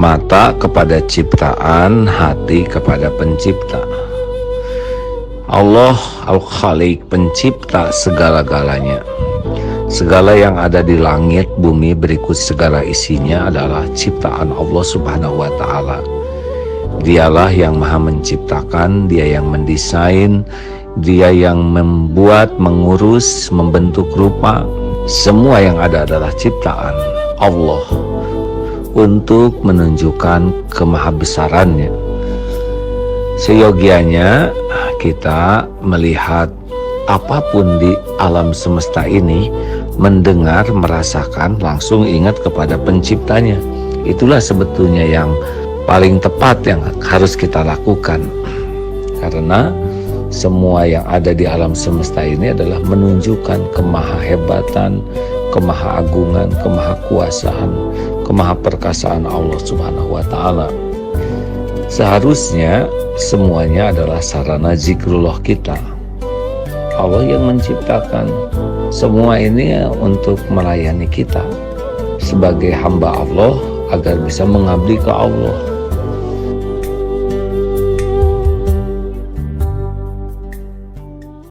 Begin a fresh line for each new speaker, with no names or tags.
Mata kepada ciptaan, hati kepada pencipta. Allah Al-Khaliq, pencipta segala-galanya. Segala yang ada di langit, bumi, berikut segala isinya adalah ciptaan Allah Subhanahu wa Ta'ala. Dialah yang maha menciptakan, dia yang mendesain, dia yang membuat, mengurus, membentuk rupa. Semua yang ada adalah ciptaan Allah untuk menunjukkan kemahabesarannya. Seyogianya kita melihat apapun di alam semesta ini, mendengar, merasakan, langsung ingat kepada penciptanya. Itulah sebetulnya yang paling tepat yang harus kita lakukan, karena semua yang ada di alam semesta ini adalah menunjukkan kemahahebatan, kemahaagungan, kemahakuasaan, kemahaperkasaan Allah Subhanahu wa Ta'ala. Seharusnya semuanya adalah sarana zikrullah kita. Allah yang menciptakan semua ini untuk melayani kita sebagai hamba Allah agar bisa mengabdi ke Allah.